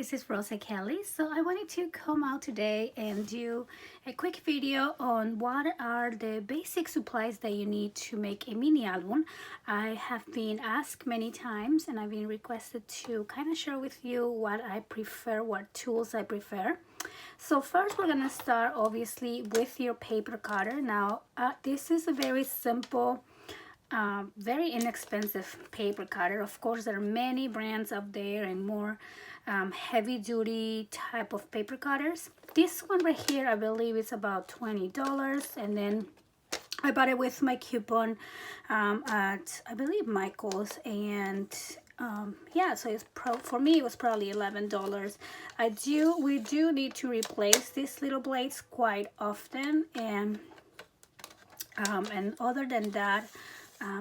this is Rosa Kelly. So I wanted to come out today and do a quick video on what are the basic supplies that you need to make a mini album. I have been asked many times and I've been requested to kind of share with you what I prefer, what tools I prefer. So first we're gonna start obviously with your paper cutter. Now this is a very simple, very inexpensive paper cutter. Of course there are many brands out there and more heavy duty type of paper cutters. This one right here I believe it's about $20, and then I bought it with my coupon at I believe Michael's, and yeah, so it's for me it was probably $11. We do need to replace these little blades quite often, and other than that,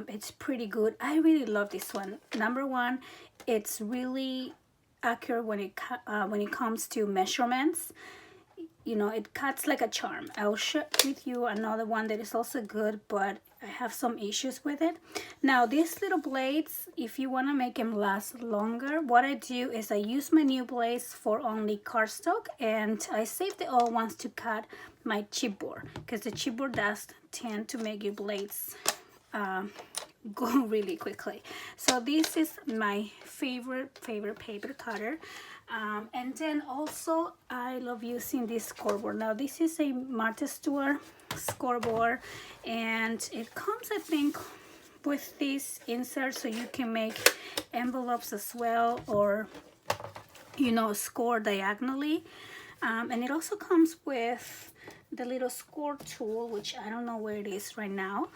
it's pretty good. I really love this one. Number one, it's really accurate when it comes to measurements. You know, it cuts like a charm. I'll share with you another one that is also good, but I have some issues with it. Now these little blades, if you want to make them last longer, what I do is I use my new blades for only cardstock, and I save the old ones to cut my chipboard, because the chipboard does tend to make your blades go really quickly. So this is my favorite paper cutter. And then also I love using this scoreboard. Now this is a Martha Stewart scoreboard, and it comes I think with this insert so you can make envelopes as well, or you know, score diagonally. And it also comes with the little score tool, which I don't know where it is right now.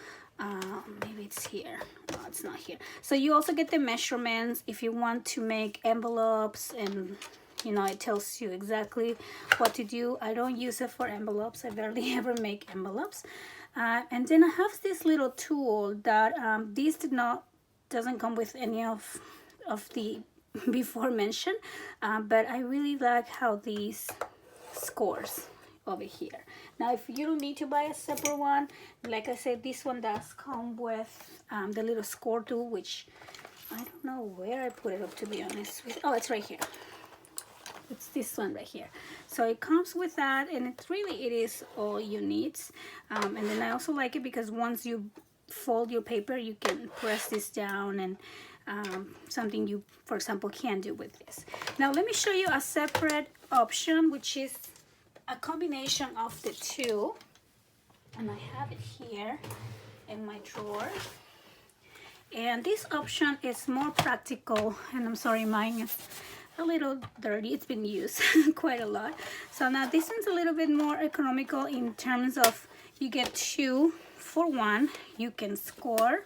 Maybe it's here. No, it's not here. So you also get the measurements if you want to make envelopes, and you know, it tells you exactly what to do. I don't use it for envelopes. I barely ever make envelopes. And then I have this little tool that this doesn't come with any of the before mentioned, but I really like how these scores over here. Now if you don't need to buy a separate one, like I said, this one does come with the little score tool, which I don't know where I put it up, to be honest with. Oh, it's right here. It's this one right here. So it comes with that, and it is all you need. And then I also like it because once you fold your paper, you can press this down, and something you, for example, can do with this. Now let me show you a separate option, which is a combination of the two, and I have it here in my drawer. And this option is more practical, and I'm sorry, mine is a little dirty. It's been used quite a lot. So now this one's a little bit more economical in terms of you get 2 for 1. You can score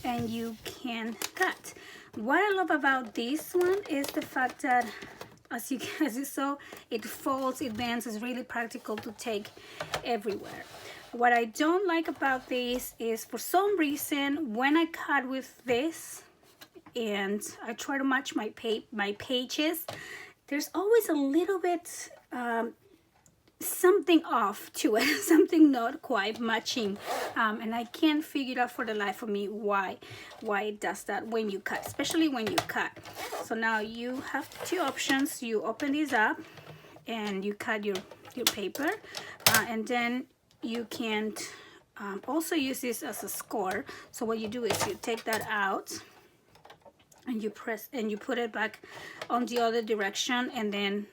and you can cut. What I love about this one is the fact that as you saw, it folds, it bends, is really practical to take everywhere. What I don't like about this is, for some reason, when I cut with this and I try to match my pages, there's always a little bit something off to it, something not quite matching, and I can't figure it out for the life of me why it does that when you cut, especially when you cut. So now you have 2 options. You open these up and you cut your paper, and then you can also use this as a score. So what you do is you take that out and you press and you put it back on the other direction, and then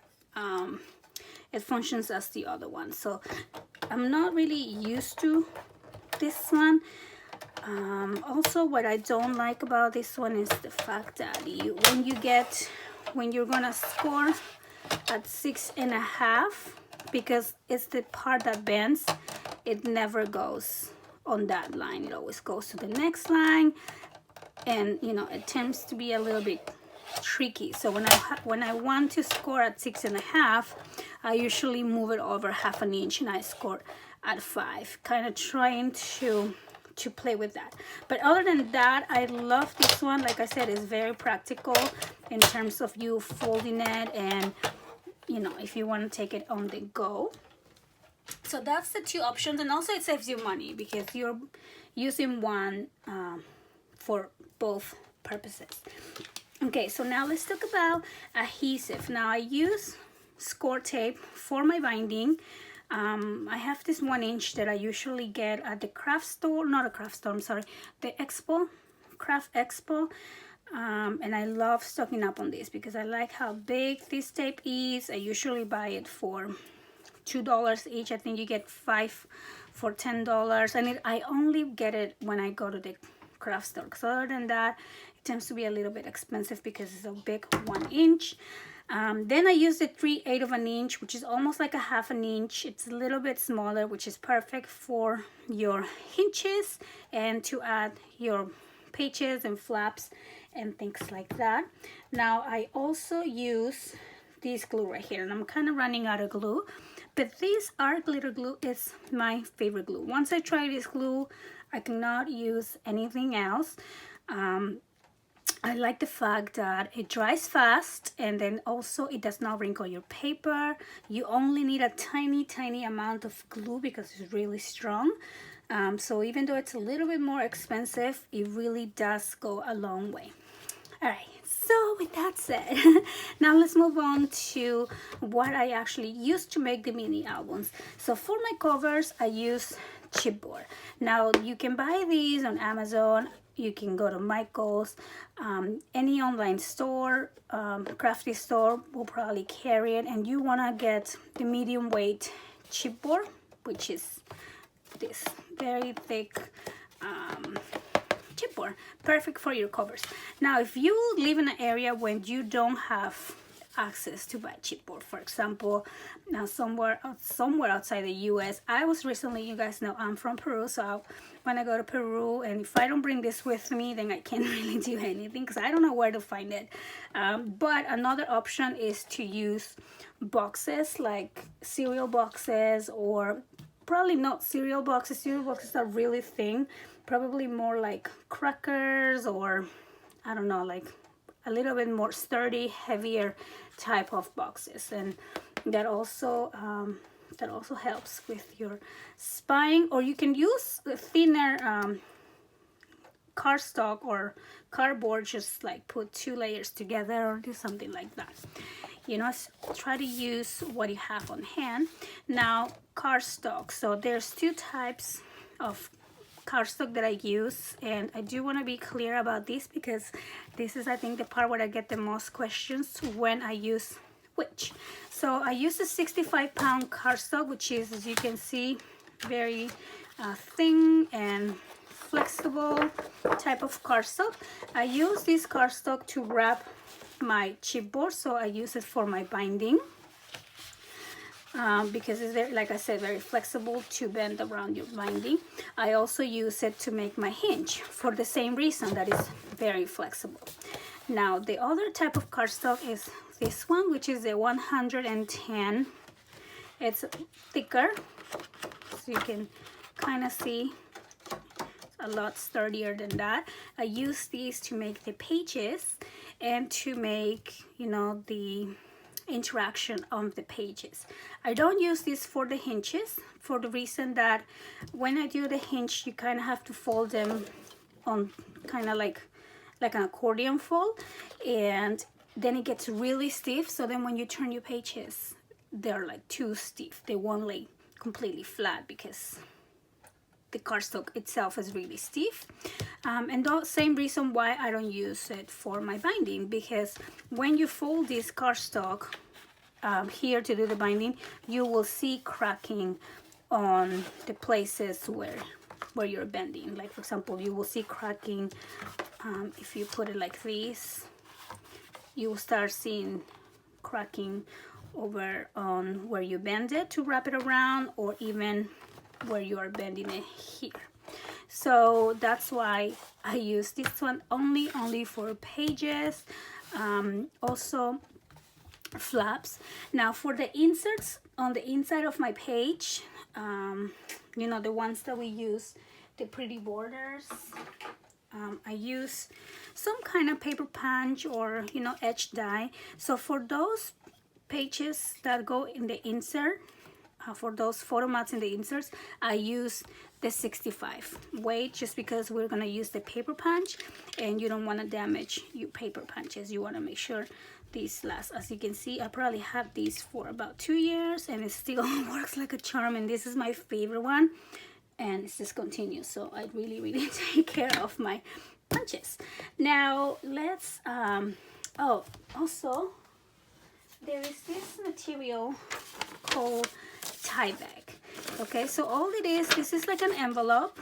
it functions as the other one. So I'm not really used to this one. Also, what I don't like about this one is the fact that when you're gonna score at 6.5, because it's the part that bends, it never goes on that line. It always goes to the next line, and you know, it tends to be a little bit tricky. So when I want to score at 6.5, I usually move it over 1/2 inch and I score at 5, kind of trying to play with that. But other than that, I love this one. Like I said, it's very practical in terms of you folding it, and you know, if you want to take it on the go. So that's the 2 options, and also it saves you money because you're using one for both purposes. Okay, so now let's talk about adhesive. Now I use score tape for my binding. I have this 1-inch that I usually get at the craft store, not a craft store, I'm sorry, the Expo, Craft Expo. And I love stocking up on this because I like how big this tape is. I usually buy it for $2 each. I think you get 5 for $10, and I only get it when I go to the craft store, because other than that it tends to be a little bit expensive because it's a big 1-inch. Then I use the 3/8 of an inch, which is almost like a 1/2 inch. It's a little bit smaller, which is perfect for your hinges and to add your pages and flaps and things like that. Now I also use this glue right here, and I'm kind of running out of glue, but this art glitter glue is my favorite glue. Once I try this glue, I cannot use anything else. I like the fact that it dries fast, and then also it does not wrinkle your paper. You only need a tiny amount of glue because it's really strong. So even though it's a little bit more expensive, it really does go a long way. All right, so with that said, now let's move on to what I actually use to make the mini albums. So for my covers, I use chipboard. Now you can buy these on Amazon. You can go to Michael's, any online store, crafty store will probably carry it, and you want to get the medium weight chipboard, which is this very thick chipboard, perfect for your covers. Now if you live in an area when you don't have access to buy chipboard, for example, now somewhere outside the US. I was recently, you guys know I'm from Peru, so when I go to Peru, and if I don't bring this with me, then I can't really do anything because I don't know where to find it. But another option is to use boxes, like cereal boxes, or probably not cereal boxes. Cereal boxes are really thin, probably more like crackers, or I don't know, like a little bit more sturdy, heavier type of boxes, and that also helps with your spine. Or you can use a thinner cardstock or cardboard, just like put 2 layers together or do something like that. You know, try to use what you have on hand. Now cardstock, so there's 2 types of cardstock that I use, and I do want to be clear about this because this is, I think, the part where I get the most questions when I use which. So I use a 65-pound cardstock, which is, as you can see, very thin and flexible type of cardstock. I use this cardstock to wrap my chipboard, so I use it for my binding. Because it's very, like I said, very flexible to bend around your binding. I also use it to make my hinge for the same reason, that it's very flexible. Now the other type of cardstock is this one, which is the 110. It's thicker, so you can kind of see it's a lot sturdier than that. I use these to make the pages and to make, you know, the interaction on the pages. I don't use this for the hinges, for the reason that when I do the hinge, you kind of have to fold them on kind of like an accordion fold, and then it gets really stiff. So then when you turn your pages, they're like too stiff. They won't lay completely flat because the cardstock itself is really stiff. And the same reason why I don't use it for my binding, because when you fold this cardstock here to do the binding, you will see cracking on the places where you're bending. Like for example, you will see cracking if you put it like this. You will start seeing cracking over on where you bend it to wrap it around, or even where you are bending it here. So that's why I use this one only for pages, also flaps. Now for the inserts on the inside of my page, you know, the ones that we use, the pretty borders, I use some kind of paper punch or, you know, edge die. So for those pages that go in the insert, for those photo mats in the inserts, I use the 65 weight, just because we're gonna use the paper punch and you don't want to damage your paper punches. You want to make sure these last. As you can see, I probably have these for about 2 years and it still works like a charm, and this is my favorite one, and it's discontinued, so I really take care of my punches. Now let's oh, also there is this material called Tyvek. Okay, so all it is, this is like an envelope,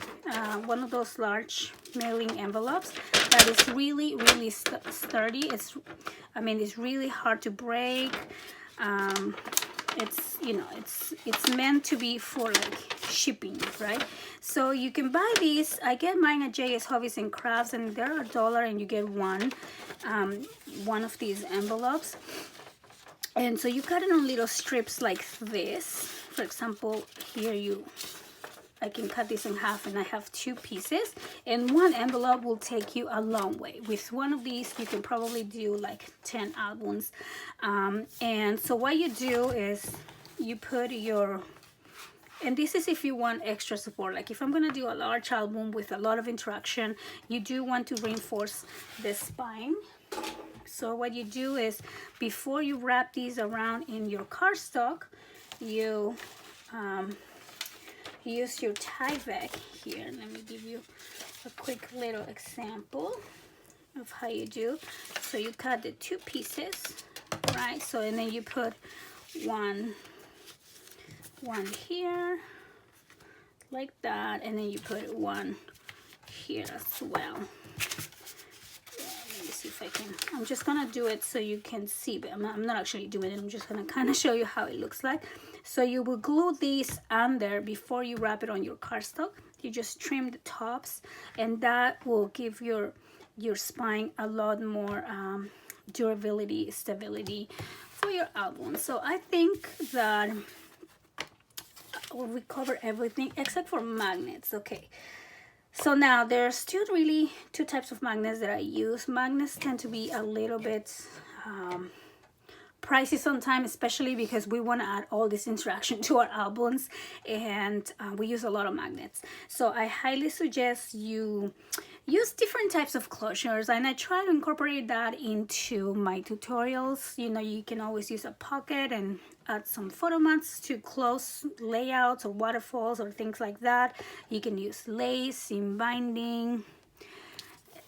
one of those large mailing envelopes that is really sturdy. I mean, it's really hard to break. It's, you know, it's meant to be for like shipping, right? So you can buy these. I get mine at JS Hobbies and Crafts, and they're $1 and you get one of these envelopes. And so you cut it on little strips like this. For example, here I can cut this in half, and I have 2 pieces, and one envelope will take you a long way. With one of these you can probably do like 10 albums. And so what you do is you put your, and this is if you want extra support, like if I'm gonna do a large album with a lot of interaction, you do want to reinforce the spine. So what you do is, before you wrap these around in your cardstock, you use your Tyvek here. Let me give you a quick little example of how you do. So you cut the 2 pieces, right? So, and then you put one here like that, and then you put one here as well. If I can, I'm just gonna do it so you can see, but I'm not actually doing it. I'm just gonna kind of show you how it looks like. So you will glue these under before you wrap it on your cardstock. You just trim the tops, and that will give your spine a lot more durability, stability for your album. So I think that we cover everything except for magnets. Okay. So now there's two types of magnets that I use. Magnets tend to be a little bit pricey sometimes, especially because we want to add all this interaction to our albums, and we use a lot of magnets. So I highly suggest you use different types of closures, and I try to incorporate that into my tutorials. You know, you can always use a pocket and add some photo mats to close layouts or waterfalls or things like that. You can use lace, seam binding,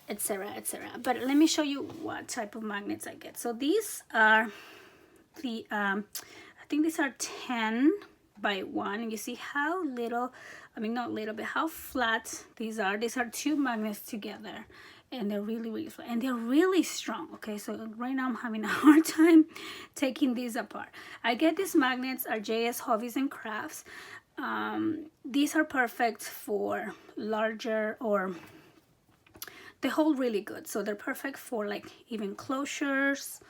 etc, etc. But let me show you what type of magnets I get. So these are the I think these are 10 by 1, and you see how little, I mean not little, but how flat these are. These are 2 magnets together, and they're really flat, and they're really strong. Okay, so right now I'm having a hard time taking these apart. I get these magnets at JS Hobbies and Crafts. These are perfect for larger, or they hold really good, so they're perfect for like even closures,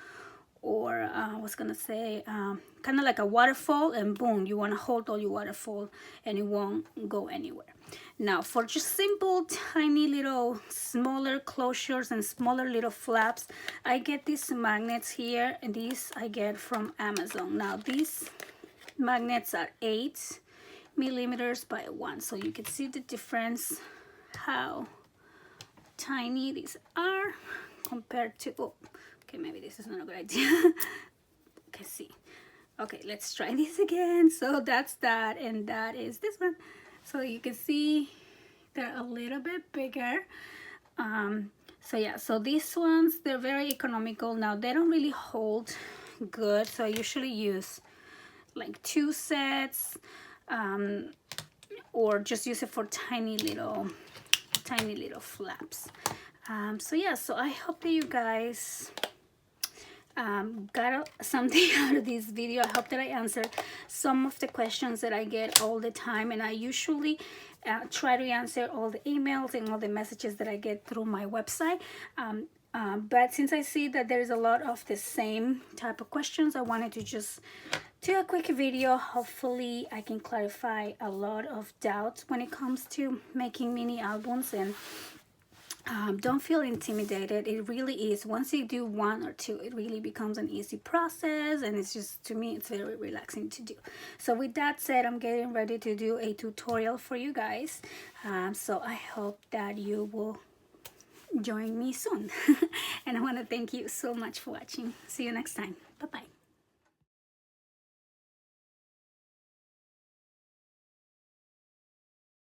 or I was gonna say kind of like a waterfall, and boom, you want to hold all your waterfall and it won't go anywhere. Now for just simple tiny little smaller closures and smaller little flaps, I get these magnets here, and these I get from Amazon. Now these magnets are 8 millimeters by 1, so you can see the difference how tiny these are compared to, oh, okay, maybe this is not a good idea. Okay, see. Okay, let's try this again. So that's that, and that is this one. So you can see they're a little bit bigger. So yeah, so these ones, they're very economical. Now they don't really hold good, so I usually use like 2 sets, or just use it for tiny little flaps. So yeah, so I hope that you guys got something out of this video. I hope that I answered some of the questions that I get all the time, and I usually try to answer all the emails and all the messages that I get through my website. But since I see that there's a lot of the same type of questions, I wanted to just do a quick video. Hopefully I can clarify a lot of doubts when it comes to making mini albums, and don't feel intimidated. It really is. Once you do one or two, it really becomes an easy process, and it's just, to me, it's very relaxing to do. So with that said, I'm getting ready to do a tutorial for you guys. So I hope that you will join me soon. And I want to thank you so much for watching. See you next time. Bye bye.